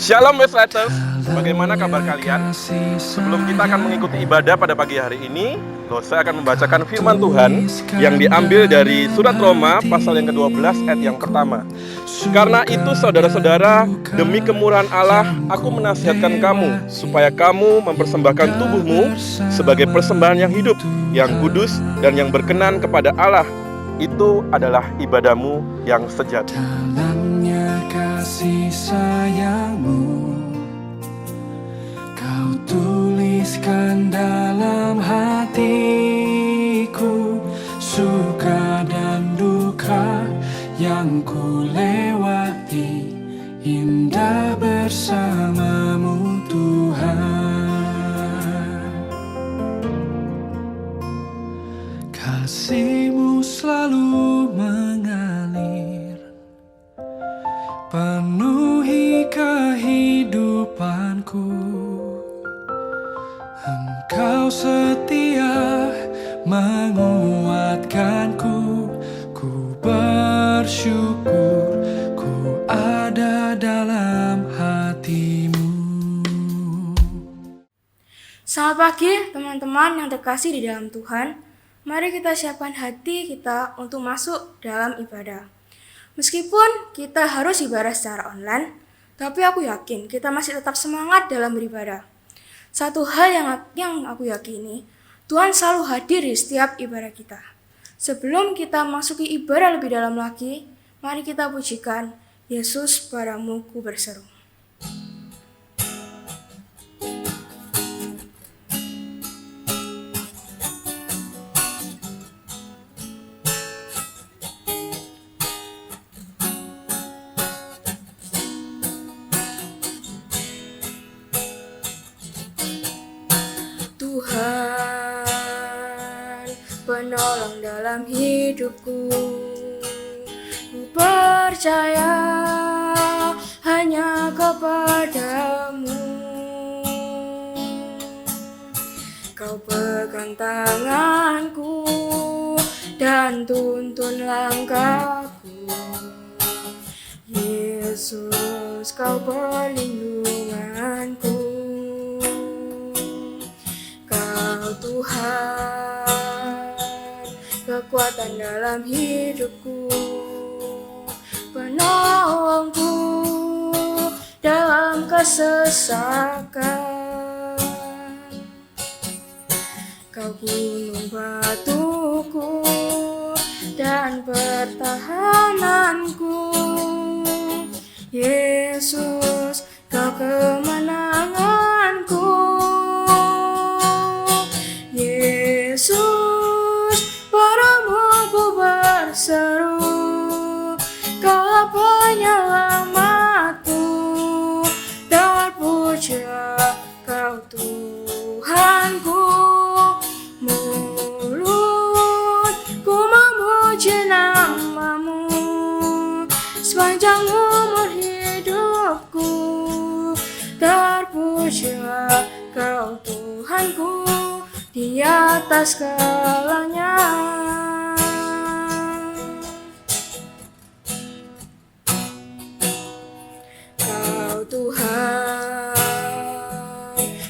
Shalom Westlighters, bagaimana kabar kalian? Sebelum kita akan mengikuti ibadah pada pagi hari ini, saya akan membacakan firman Tuhan yang diambil dari surat Roma pasal yang ke-12 ayat yang pertama. Karena itu saudara-saudara, demi kemurahan Allah, aku menasihatkan kamu supaya kamu mempersembahkan tubuhmu sebagai persembahan yang hidup, yang kudus, dan yang berkenan kepada Allah. Itu adalah ibadahmu yang sejati. Dalamnya kasih sayangmu, kau tuliskan dalam hatiku, suka dan duka yang ku lewati, indah bersamamu Tuhan. Kasih-Mu selalu mengalir, penuhi kehidupanku. Engkau setia menguatkanku, ku bersyukur ku ada dalam hati-Mu. Selamat pagi teman-teman yang terkasih di dalam Tuhan. Mari kita siapkan hati kita untuk masuk dalam ibadah. Meskipun kita harus ibadah secara online, tapi aku yakin kita masih tetap semangat dalam beribadah. Satu hal yang aku yakini, Tuhan selalu hadir di setiap ibadah kita. Sebelum kita masuki ibadah lebih dalam lagi, mari kita pujikan Yesus padamu ku berseru. Tuhan, penolong dalam hidupku, ku percaya hanya kepadamu. Kau pegang tanganku dan tuntun langkahku. Yesus, kau perlindunganku. Tuhan, kekuatan dalam hidupku, penolongku dalam kesesakan. Kau gunung batuku dan pertahananku. Yesus, kau kemenanganku. Yesus, padamu ku berseru, Kau penyelamatku. Terpuja Kau Tuhanku, mulutku memuji nama-Mu sepanjang umur hidupku. Terpuja Kau Tuhanku di atas segalanya. Kau Tuhan,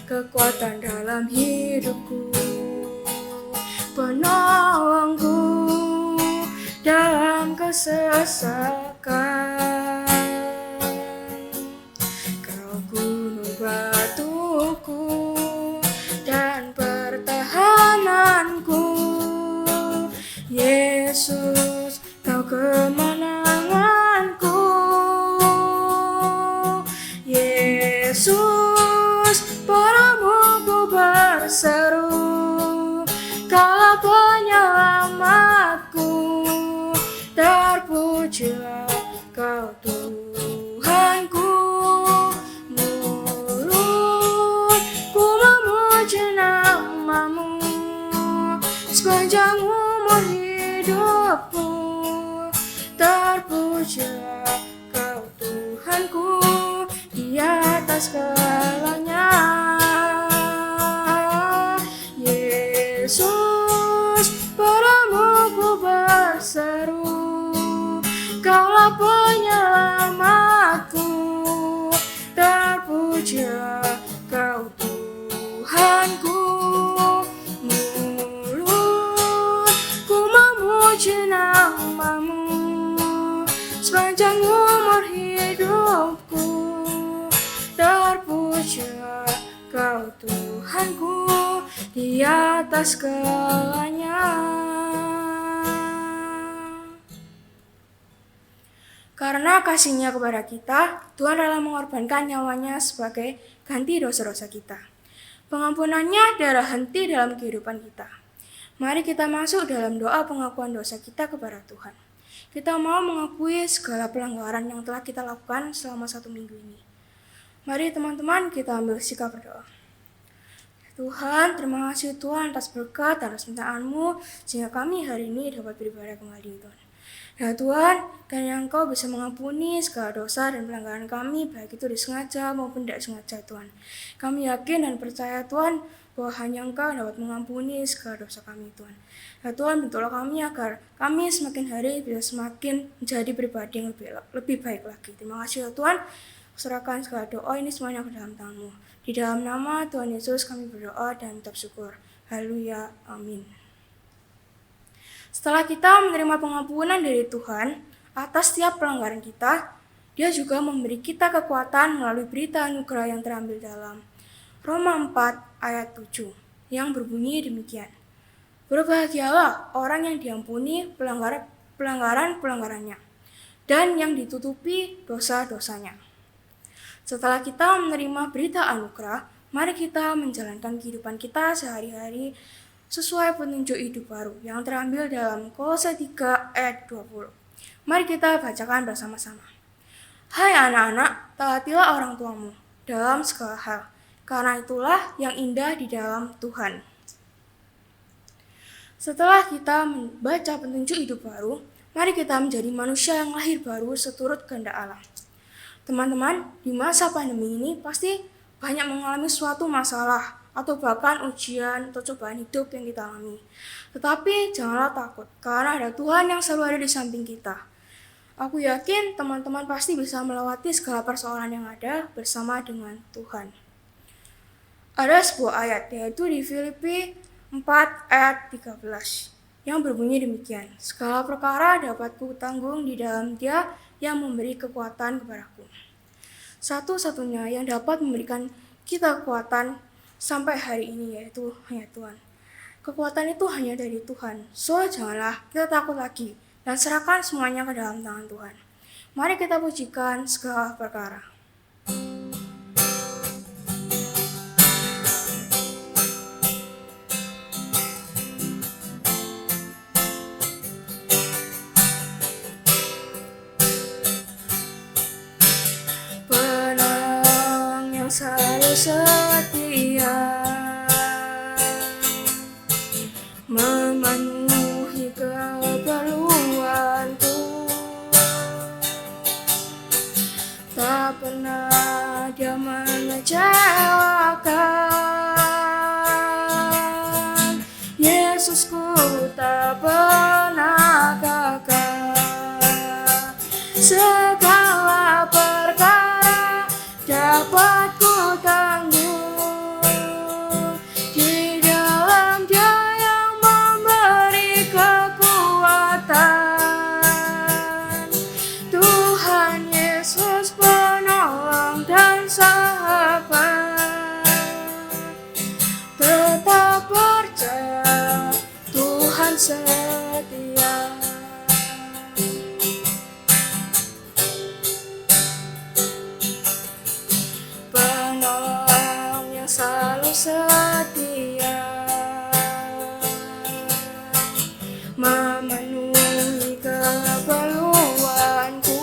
kekuatan dalam hidupku, penolongku dalam kesesakan. Kau gunung batuku dan pertahananku. Yesus, kau kemenanganku. Yesus, padamu ku berseru, Kau penyelamatku. Terpujilah Kau Tuhanku, mulutku memuji nama-Mu sepanjang umur hidupku. Terpujilah Kau Tuhanku di atas segalanya. Yesus, padamu ku berseru, Kaulah penyelamatku. di atas segalanya. Karena kasih-Nya kepada kita, Tuhan rela mengorbankan nyawanya sebagai ganti dosa-dosa kita. Pengampunannya darah henti dalam kehidupan kita. Mari kita masuk dalam doa pengakuan dosa kita kepada Tuhan. Kita mau mengakui segala pelanggaran yang telah kita lakukan selama 1 minggu ini. Mari teman-teman kita ambil sikap berdoa. Tuhan, terima kasih Tuhan atas berkat dan permintaan-Mu sehingga kami hari ini dapat beribadah kembali Tuhan. Ya Tuhan, kiranya Engkau bisa mengampuni segala dosa dan pelanggaran kami, baik itu disengaja maupun tidak sengaja Tuhan. Kami yakin dan percaya Tuhan, bahwa hanya Engkau dapat mengampuni segala dosa kami Tuhan. Ya Tuhan, bentuklah kami agar kami semakin hari bisa semakin menjadi pribadi yang lebih baik lagi. Terima kasih ya Tuhan, serahkan segala doa ini semuanya ke dalam tangan-Mu. Di dalam nama Tuhan Yesus kami berdoa dan mengucap syukur. Haleluya, amin. Setelah kita menerima pengampunan dari Tuhan atas setiap pelanggaran kita, Dia juga memberi kita kekuatan melalui berita anugerah yang terambil dalam Roma 4 ayat 7 yang berbunyi demikian. Berbahagialah orang yang diampuni pelanggaran-pelanggarannya dan yang ditutupi dosa-dosanya. Setelah kita menerima berita anugerah, mari kita menjalankan kehidupan kita sehari-hari sesuai petunjuk hidup baru yang terambil dalam Kolose 3 ayat 20. Mari kita bacakan bersama-sama. Hai anak-anak, taatilah orang tuamu dalam segala hal, karena itulah yang indah di dalam Tuhan. Setelah kita membaca petunjuk hidup baru, mari kita menjadi manusia yang lahir baru seturut kehendak Allah. Teman-teman, di masa pandemi ini pasti banyak mengalami suatu masalah atau bahkan ujian atau cobaan hidup yang kita alami. Tetapi janganlah takut, karena ada Tuhan yang selalu ada di samping kita. Aku yakin teman-teman pasti bisa melewati segala persoalan yang ada bersama dengan Tuhan. Ada sebuah ayat, yaitu di Filipi 4 ayat 13, yang berbunyi demikian. Segala perkara dapat kutanggung di dalam Dia yang memberi kekuatan kepadaku. Satu-satunya yang dapat memberikan kita kekuatan sampai hari ini yaitu hanya Tuhan. Kekuatan itu hanya dari Tuhan. So, janganlah kita takut lagi dan serahkan semuanya ke dalam tangan Tuhan. Mari kita pujikan segala perkara. Penang yang selalu setia, memenuhi keperluanku, tak pernah Dia mengecewakan. Yesusku tak pernah gagal. Segala perkara dapat ku tanggung di dalam Dia yang memberi kekuatan. Tuhan Yesus penolong dan sahabat, tetap percaya Tuhan setia. Penolong yang selalu setia, memenuhi keperluanku,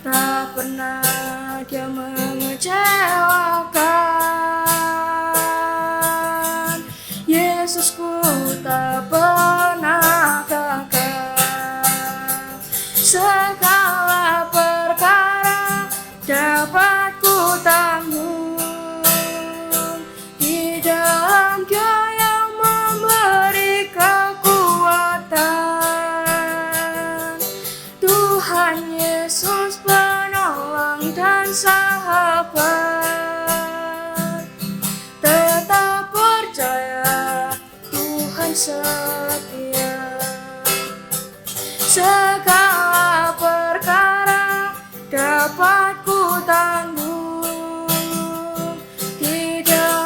tak pernah Dia mengecewakan. Yesusku tak pernah gagal. Segala perkara dapat ku tanggung di dalam Dia yang memberi kekuatan. Tuhan Yesus penolong dan sahabat, tetap percaya Tuhan setia. Segala perkara dapat ku tanggung di dalam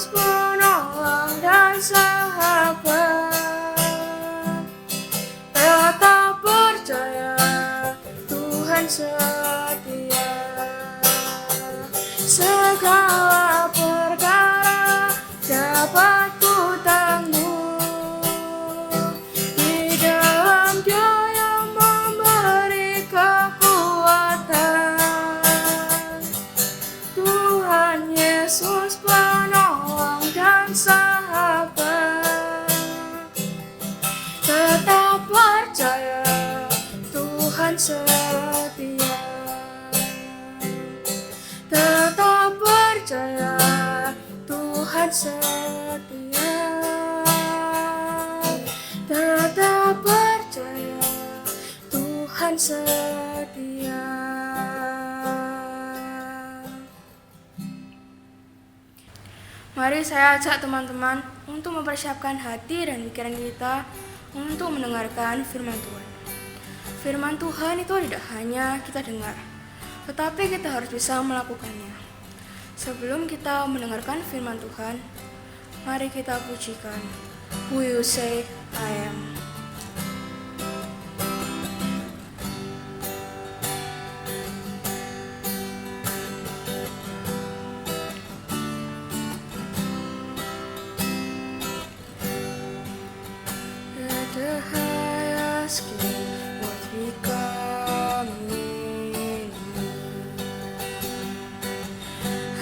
Yesus penolong dan sahabat. Tetap percaya, Tuhan setia. Segala perkara dapat ku tanggung di dalam Dia yang memberi kekuatan. Tuhan Yesus penolong dan sahabat. Tetap percaya, Tuhan setia. Tetap percaya, Tuhan setia. Tetap percaya, Tuhan setia. Mari saya ajak teman-teman untuk mempersiapkan hati dan pikiran kita untuk mendengarkan firman Tuhan. Firman Tuhan itu tidak hanya kita dengar, tetapi kita harus bisa melakukannya. Sebelum kita mendengarkan firman Tuhan, mari kita pujikan Who You Say I Am. Let the highest king what become in me.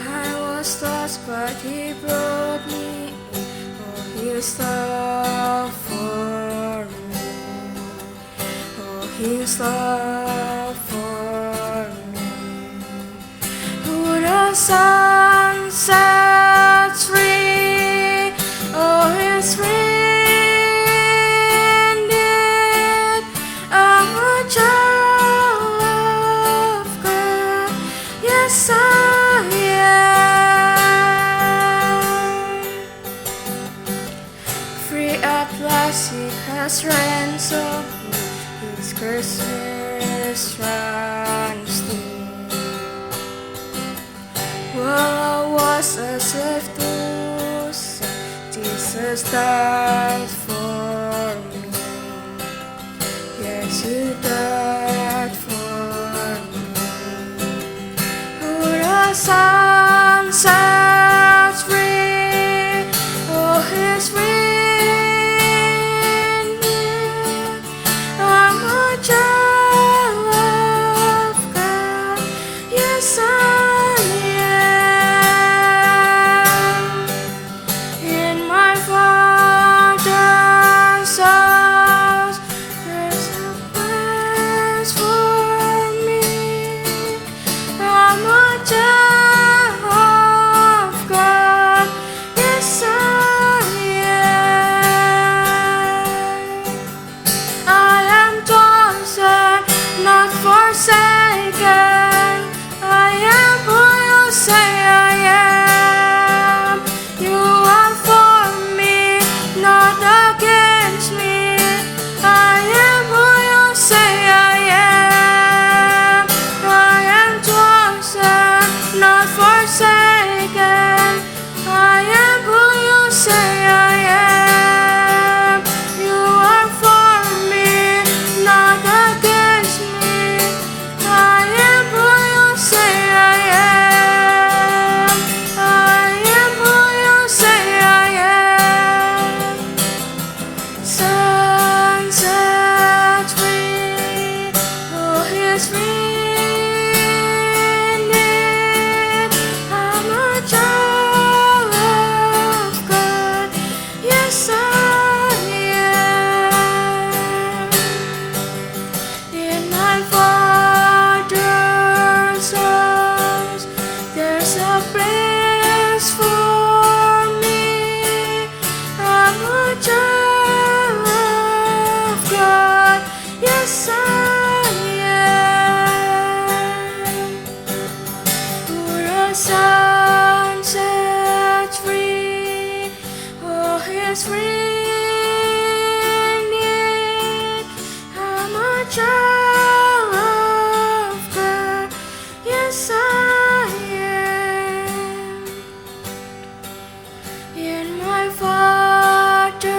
I was lost but He brought me in. Oh, His love for me. Oh, His love for me. Who the sun sets free. Oh, His free. He has ransomed me, His curses runs deep. While I was a slave to sin, Jesus died for me. Yes, He died for me. Who the Son sets free, oh, He's free. is free indeed. I'm a child of God. Yes, I am. my Father's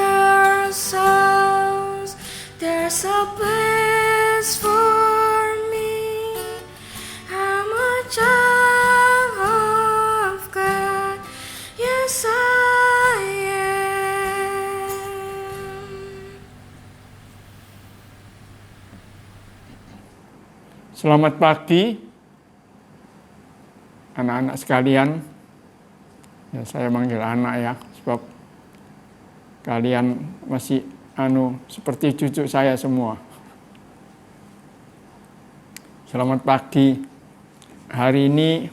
house, there's a place for me. I'm a child of God, yes I am. Selamat pagi, anak-anak sekalian. Ya, saya manggil anak ya, sebab kalian masih seperti cucu saya semua. Selamat pagi. Hari ini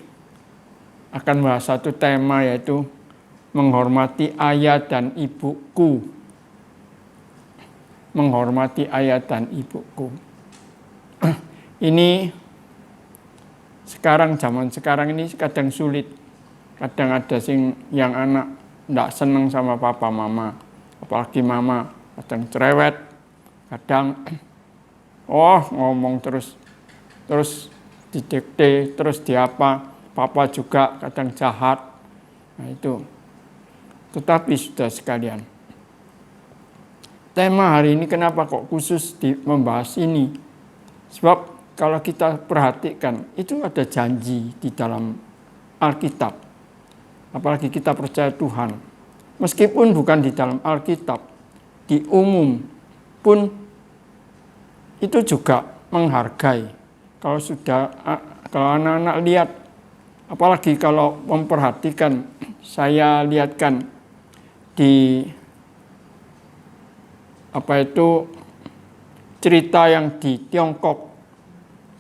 akan bahas satu tema, yaitu menghormati ayah dan ibuku. Menghormati ayah dan ibuku. Ini zaman sekarang ini kadang sulit. Kadang ada yang anak tidak senang sama papa mama, apalagi mama kadang cerewet, kadang ngomong terus didikte, terus diapa, papa juga kadang jahat. Nah itu. Tetapi sudah sekalian, tema hari ini kenapa kok khusus membahas ini? Sebab kalau kita perhatikan, itu ada janji di dalam Alkitab. Apalagi kita percaya Tuhan. Meskipun bukan di dalam Alkitab, di umum pun itu juga menghargai. Kalau anak-anak lihat, apalagi kalau memperhatikan, saya lihatkan di cerita yang di Tiongkok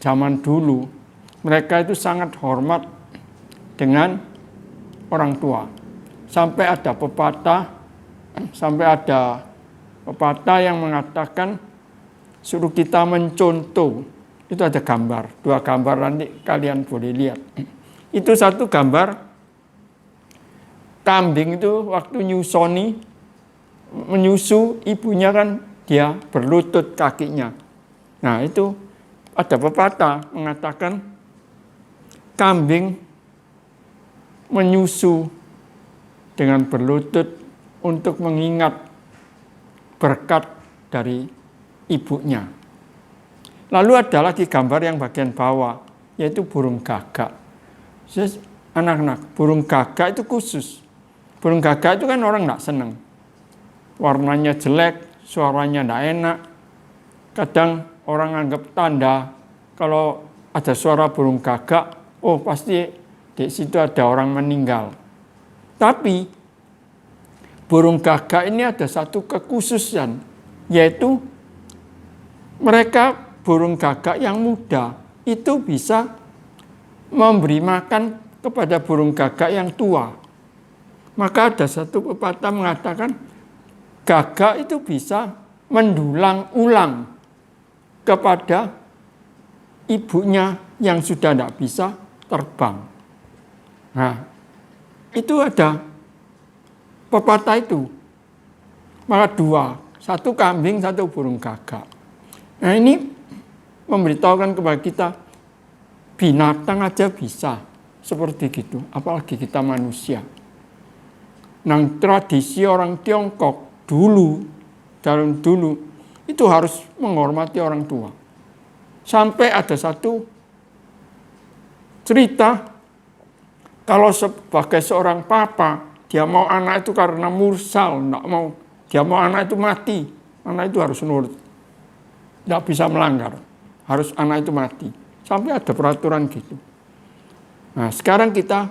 zaman dulu, mereka itu sangat hormat dengan orang tua. Sampai ada pepatah yang mengatakan suruh kita mencontoh. Itu ada gambar, 2 gambar, nanti kalian boleh lihat. Itu satu gambar kambing itu waktu menyusu ibunya kan dia berlutut kakinya. Nah itu ada pepatah mengatakan kambing menyusu dengan berlutut untuk mengingat berkat dari ibunya. Lalu ada lagi gambar yang bagian bawah, yaitu burung gagak. Anak-anak, burung gagak itu khusus. Burung gagak itu kan orang tidak senang. Warnanya jelek, suaranya tidak enak. Kadang orang anggap tanda kalau ada suara burung gagak, pasti di situ ada orang meninggal. Tapi burung gagak ini ada satu kekhususan, yaitu burung gagak yang muda itu bisa memberi makan kepada burung gagak yang tua. Maka ada satu pepatah mengatakan gagak itu bisa mendulang ulang kepada ibunya yang sudah tidak bisa terbang. Nah, itu ada pepatah itu. Maka 2, satu kambing, satu burung gagak. Nah ini memberitahukan kepada kita, binatang aja bisa seperti gitu, apalagi kita manusia. Nah tradisi orang Tiongkok dulu itu harus menghormati orang tua. Sampai ada satu cerita, kalau sebagai seorang papa, dia mau anak itu karena mursal, dia mau anak itu mati, anak itu harus nurut. Tidak bisa melanggar, harus anak itu mati. Sampai ada peraturan gitu. Nah sekarang kita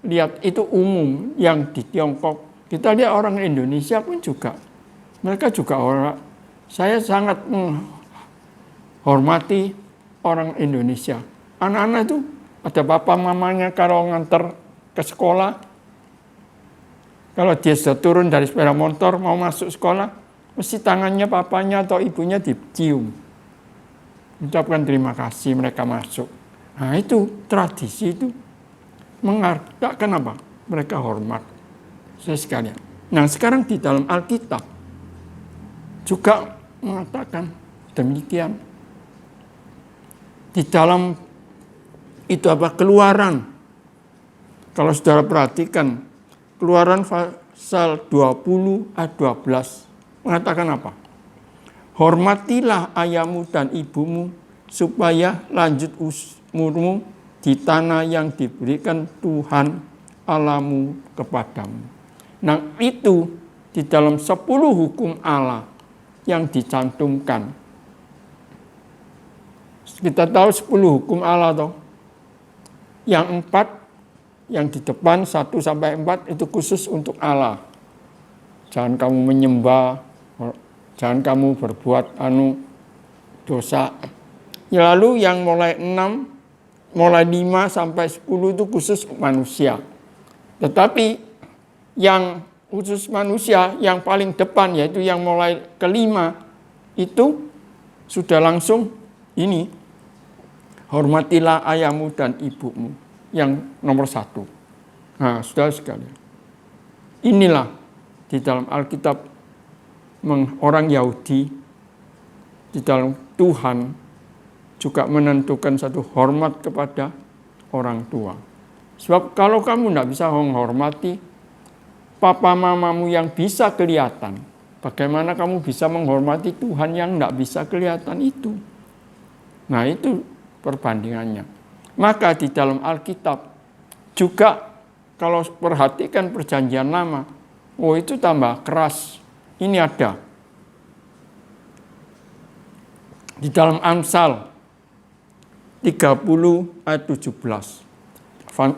lihat itu umum yang di Tiongkok. Kita lihat orang Indonesia pun juga. Mereka juga saya sangat menghormati orang Indonesia. Anak-anak itu ada papa mamanya kalau nganter ke sekolah. Kalau dia sudah turun dari sepeda motor mau masuk sekolah, mesti tangannya papanya atau ibunya dicium. Ucapkan terima kasih mereka masuk. Nah itu tradisi itu mengatakan apa? Mereka hormat. Saya sekalian. Nah sekarang di dalam Alkitab juga mengatakan demikian. Di dalam itu apa? Keluaran. Kalau saudara perhatikan, Keluaran pasal 20 ayat 12 mengatakan apa? Hormatilah ayahmu dan ibumu supaya lanjut umurmu di tanah yang diberikan Tuhan Allahmu kepadamu. Nah, itu di dalam 10 hukum Allah yang dicantumkan. Kita tahu 10 hukum Allah toh. Yang 4 yang di depan 1 sampai 4 itu khusus untuk Allah. Jangan kamu menyembah, jangan kamu berbuat dosa. Ya, lalu yang mulai 5 sampai 10 itu khusus manusia. Tetapi yang khusus manusia yang paling depan yaitu yang mulai ke-5 itu sudah langsung ini. Hormatilah ayahmu dan ibumu yang nomor 1. Nah, saudara sekalian. Inilah di dalam Alkitab orang Yahudi di dalam Tuhan juga menentukan satu hormat kepada orang tua. Sebab kalau kamu tidak bisa menghormati papa mamamu yang bisa kelihatan, bagaimana kamu bisa menghormati Tuhan yang tidak bisa kelihatan itu? Nah, itu perbandingannya. Maka di dalam Alkitab juga kalau perhatikan perjanjian lama, itu tambah keras. Ini ada di dalam Amsal 30 ayat 17.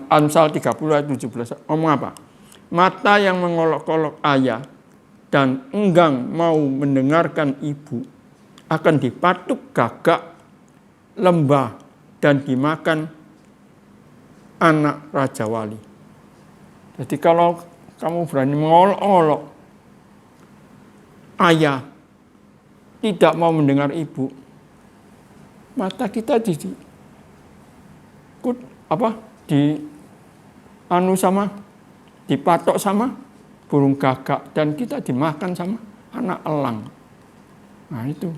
Amsal 30 ayat 17 ngomong apa? Mata yang mengolok-olok ayah dan enggan mau mendengarkan ibu akan dipatuk gagak lembah dan dimakan anak raja wali. Jadi kalau kamu berani mengolok-olok ayah, tidak mau mendengar ibu, mata kita dipatok sama burung gagak dan kita dimakan sama anak elang. Nah, itu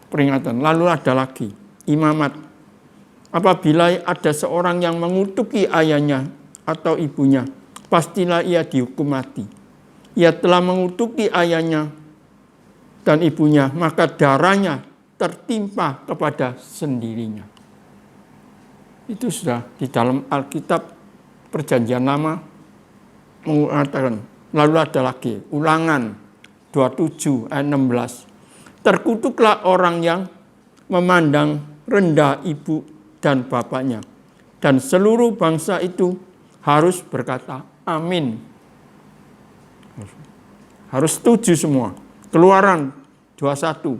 peringatan. Lalu ada lagi imamat. Apabila ada seorang yang mengutuki ayahnya atau ibunya, pastilah ia dihukum mati. Ia telah mengutuki ayahnya dan ibunya, maka darahnya tertimpa kepada sendirinya. Itu sudah di dalam Alkitab Perjanjian Lama mengatakan. Lalu ada lagi Ulangan 27 ayat 16. Terkutuklah orang yang memandang rendah ibu dan bapaknya, dan seluruh bangsa itu harus berkata amin. Harus setuju semua. Keluaran 21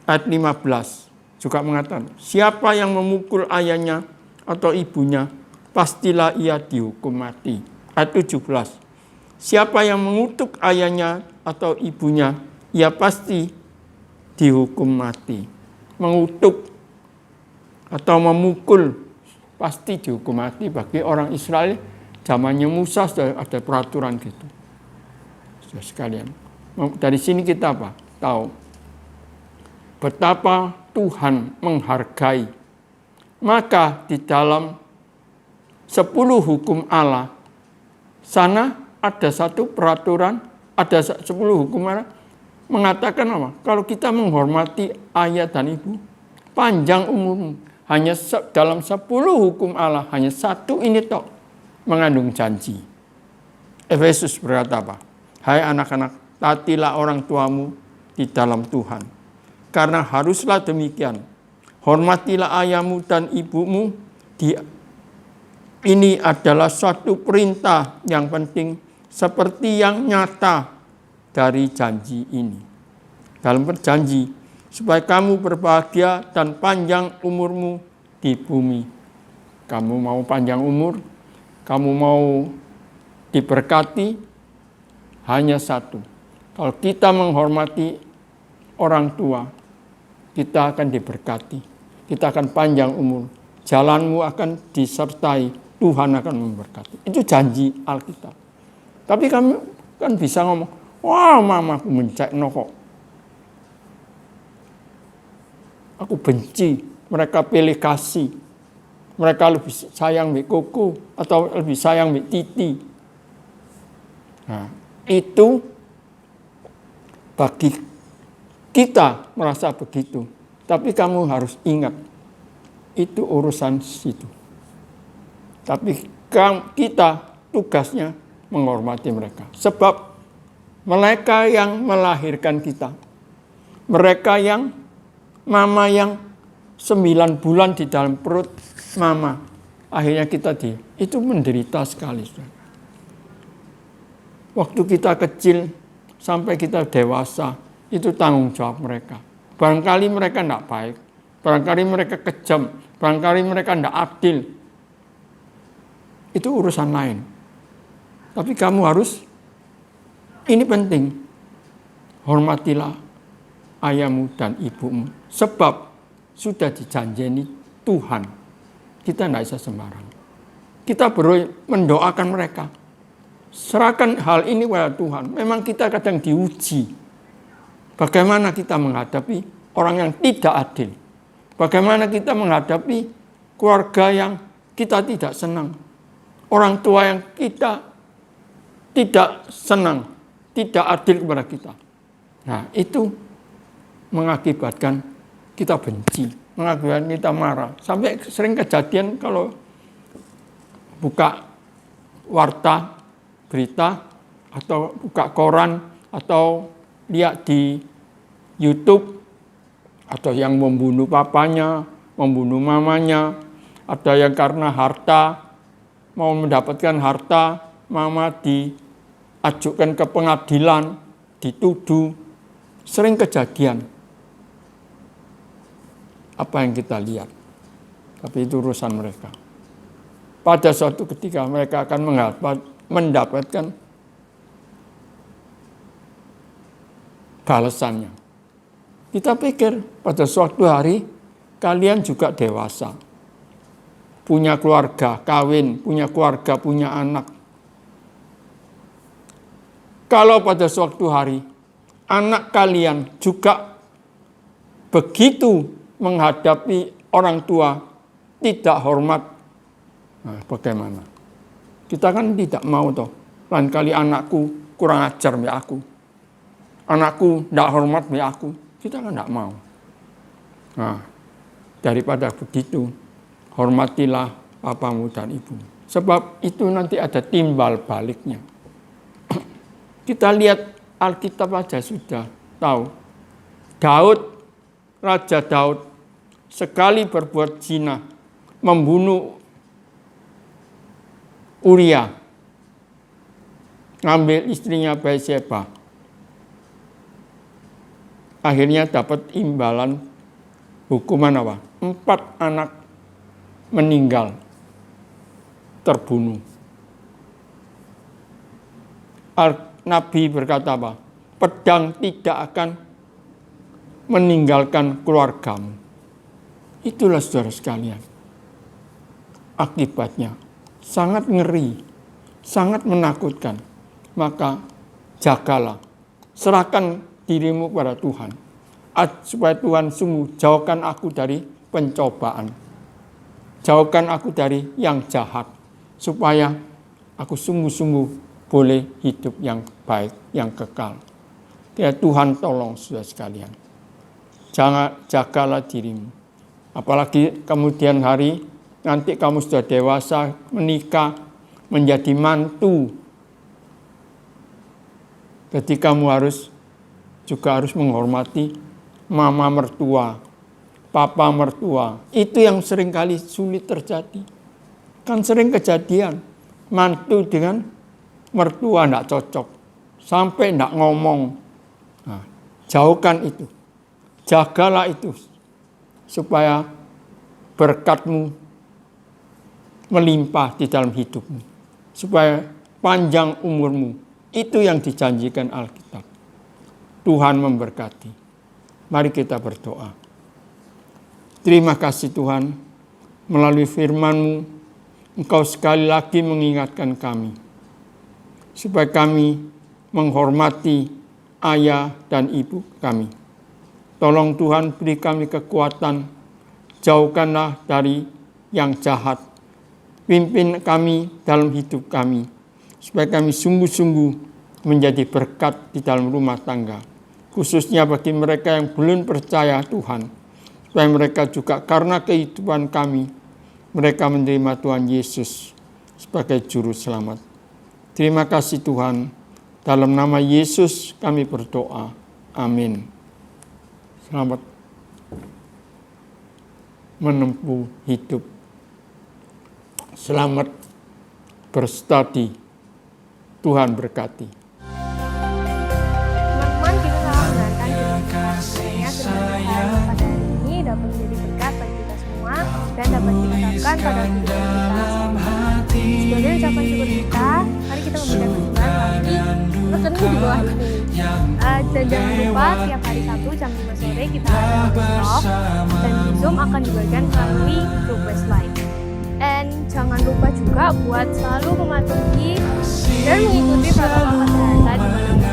ayat 15 juga mengatakan, siapa yang memukul ayahnya atau ibunya, pastilah ia dihukum mati. Ayat 17. Siapa yang mengutuk ayahnya atau ibunya, ia pasti dihukum mati. Mengutuk atau memukul pasti dihukum mati. Bagi orang Israel zamannya Musa sudah ada peraturan gitu. Sudah sekalian. Dari sini kita apa? Tahu betapa Tuhan menghargai. Maka di dalam 10 hukum Allah sana ada satu peraturan, ada 10 hukum Allah mengatakan apa? Kalau kita menghormati ayah dan ibu, panjang umurmu. Hanya dalam 10 hukum Allah, hanya satu ini tok mengandung janji. Efesus berkata apa? Hai anak-anak, taatilah orang tuamu di dalam Tuhan. Karena haruslah demikian. Hormatilah ayahmu dan ibumu. Ini adalah suatu perintah yang penting, seperti yang nyata dari janji ini. Dalam berjanji, supaya kamu berbahagia dan panjang umurmu di bumi. Kamu mau panjang umur, kamu mau diberkati, hanya satu. Kalau kita menghormati orang tua, kita akan diberkati. Kita akan panjang umur. Jalanmu akan disertai, Tuhan akan memberkati. Itu janji Alkitab. Tapi kami kan bisa ngomong, wah mamaku mencekno kok. Aku benci, mereka pilih kasih. Mereka lebih sayang mbek koko atau lebih sayang mbek titi. Nah, Itu bagi kita merasa begitu. Tapi kamu harus ingat, itu urusan situ. Tapi kita tugasnya menghormati mereka. Sebab mereka yang melahirkan kita. Mereka yang mama yang 9 bulan di dalam perut mama. Akhirnya kita itu menderita sekali. Waktu kita kecil sampai kita dewasa, itu tanggung jawab mereka. Barangkali mereka tidak baik. Barangkali mereka kejam. Barangkali mereka tidak adil. Itu urusan lain. Tapi kamu harus, ini penting, hormatilah ayahmu dan ibumu. Sebab sudah dijanjeni Tuhan. Kita tidak bisa sembarang. Kita perlu mendoakan mereka. Serahkan hal ini kepada Tuhan. Memang kita kadang diuji. Bagaimana kita menghadapi orang yang tidak adil. Bagaimana kita menghadapi keluarga yang kita tidak senang. Orang tua yang kita tidak senang, tidak adil kepada kita. Nah, itu mengakibatkan kita benci, mengakibatkan kita marah. Sampai sering kejadian kalau buka warta, berita, atau buka koran, atau lihat di YouTube, atau yang membunuh papanya, membunuh mamanya, ada yang karena harta, mau mendapatkan harta, mama diajukan ke pengadilan, dituduh, sering kejadian. Apa yang kita lihat, tapi itu urusan mereka. Pada suatu ketika mereka akan mendapatkan balasannya. Kita pikir pada suatu hari kalian juga dewasa. Punya keluarga, kawin, punya keluarga, punya anak. Kalau pada suatu hari anak kalian juga begitu menghadapi orang tua tidak hormat, nah, bagaimana? Kita kan tidak mau toh. Lain kali anakku kurang ajar sama aku. Anakku tidak hormat sama aku. Kita kan tidak mau. Nah, daripada begitu, hormatilah papamu dan ibumu. Sebab itu nanti ada timbal baliknya. Kita lihat Alkitab aja sudah tahu. Raja Daud, sekali berbuat zina, membunuh Uria, ngambil istrinya Batseba. Akhirnya dapat imbalan hukuman apa? 4 anak meninggal, terbunuh. Nabi berkata apa? Pedang tidak akan meninggalkan keluargamu. Itulah saudara sekalian. Akibatnya sangat ngeri, sangat menakutkan. Maka jagalah, serahkan dirimu kepada Tuhan. Supaya Tuhan sungguh jauhkan aku dari pencobaan. Jauhkan aku dari yang jahat. Supaya aku sungguh-sungguh boleh hidup yang baik, yang kekal. Ya Tuhan tolong saudara sekalian. Jagalah dirimu. Apalagi kemudian hari, nanti kamu sudah dewasa, menikah, menjadi mantu. Jadi kamu juga harus menghormati mama mertua, papa mertua. Itu yang seringkali sulit terjadi. Kan sering kejadian, mantu dengan mertua tidak cocok, sampai tidak ngomong. Nah, jauhkan itu, jagalah itu, supaya berkatmu melimpah di dalam hidupmu, supaya panjang umurmu. Itu yang dijanjikan Alkitab. Tuhan memberkati. Mari kita berdoa. Terima kasih Tuhan, melalui firman-Mu, Engkau sekali lagi mengingatkan kami, supaya kami menghormati ayah dan ibu kami. Tolong Tuhan beri kami kekuatan, jauhkanlah dari yang jahat. Pimpin kami dalam hidup kami, supaya kami sungguh-sungguh menjadi berkat di dalam rumah tangga, khususnya bagi mereka yang belum percaya Tuhan, supaya mereka juga karena kehidupan kami, mereka menerima Tuhan Yesus sebagai Juru Selamat. Terima kasih Tuhan, dalam nama Yesus kami berdoa. Amin. Selamat menempuh hidup. Selamat berstudi. Tuhan berkati. Teman-teman, kita mendengarkan kiranya firman Tuhan pada hari ini dapat menjadi berkat bagi kita semua dan dapat diterapkan pada kehidupan kita. Sebagai ucapan syukur kita, mari kita membaca firman melalui rekening di bawah ini. Dan jangan lupa tiap hari Sabtu jam 5 sore kita ada workshop dan di Zoom akan dibagikan melalui grup Westlife. And jangan lupa juga buat selalu mematuhi dan mengikuti protokol kesehatan di mana